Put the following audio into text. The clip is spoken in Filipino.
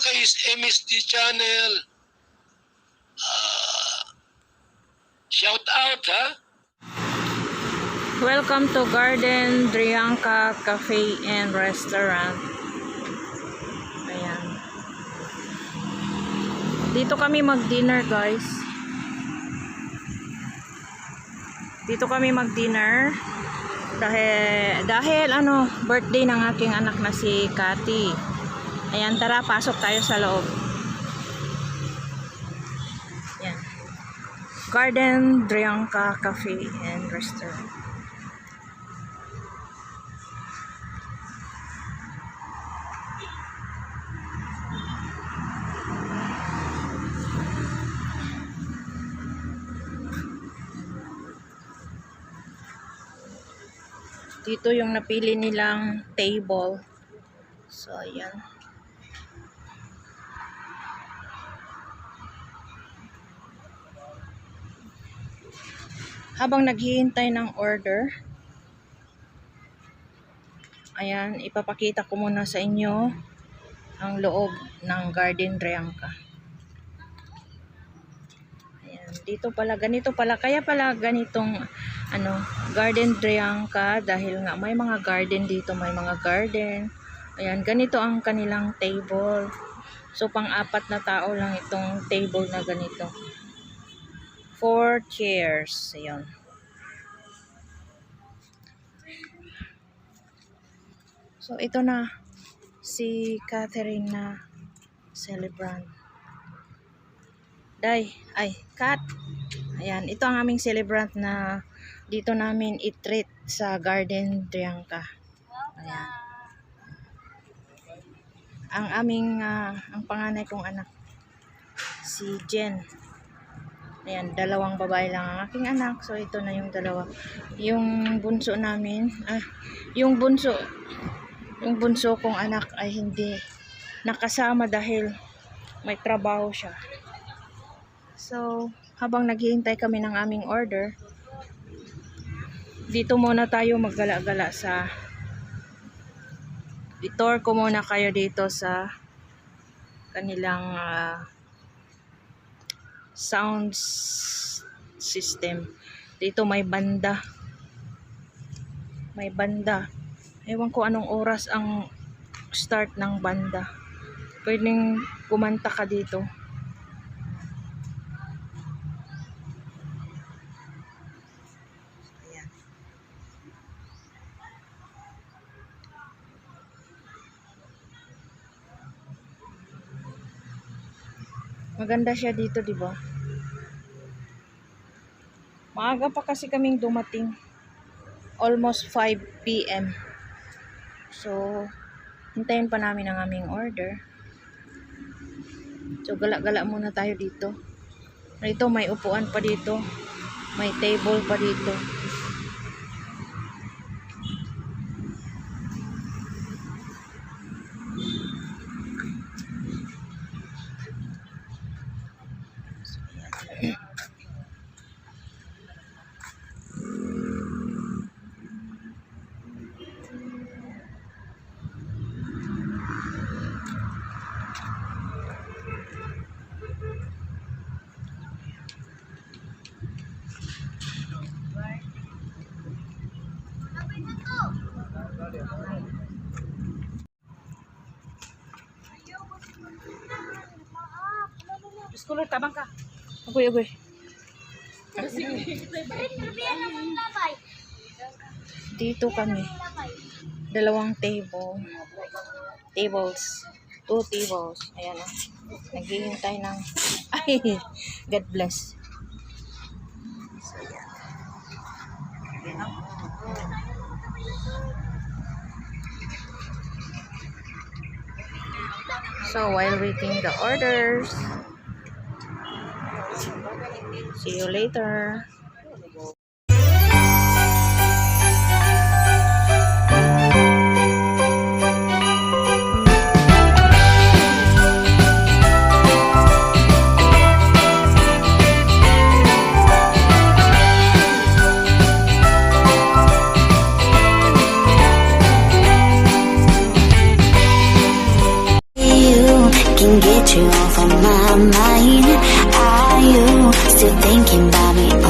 kay MSD Channel. Shout out, ha? Welcome to Garden Drianka Cafe and Restaurant. Ayan. Dito kami mag-dinner, guys. Dito kami mag-dinner dahil ano, birthday ng aking anak na si Cathy. Ayan, tara, pasok tayo sa loob. Ayan. Garden Drianka Cafe and Restaurant. Dito yung napili nilang table. So, ayan. Habang naghihintay ng order, ayan, ipapakita ko muna sa inyo ang loob ng Garden Drianka. Ayan, dito pala, ganito pala, kaya pala ganitong ano, Garden Drianka dahil nga may mga garden dito, may mga garden. Ayan, ganito ang kanilang table. So, pang-apat na tao lang itong table na ganito. 4 chairs. Ayan. So, ito na si Catherine na celebrant. Kat. Ayan, ito ang aming celebrant na dito namin i-treat sa Garden Drianka. Ayan. Ang aming, ang panganay kong anak, si Jen. Ayan, dalawang babae lang ang aking anak. So, ito na yung dalawa. Yung bunso namin, yung bunso kong anak ay hindi nakasama dahil may trabaho siya. So, habang naghihintay kami ng aming order, dito muna tayo maggala-gala sa i-tour ko muna kayo dito sa kanilang sound system. Dito may banda. May banda. Ewan ko anong oras ang start ng banda. Pwedeng kumanta ka dito. Ayan. Maganda siya dito, di ba? Maaga pa kasi kaming dumating. Almost 5 PM. So, hintayin pa namin ang aming order. So, gala-gala muna tayo dito. Dito may upuan pa dito. May table pa dito. Iskulor ka bang ka? Agoy. Dito kami. Dalawang tables. 2 tables. Ayan o. Naghihintay ng God bless. So, ayan. Ayan o. So, while waiting the orders, see you later. Can't get you off of my mind. Are you still thinking about me?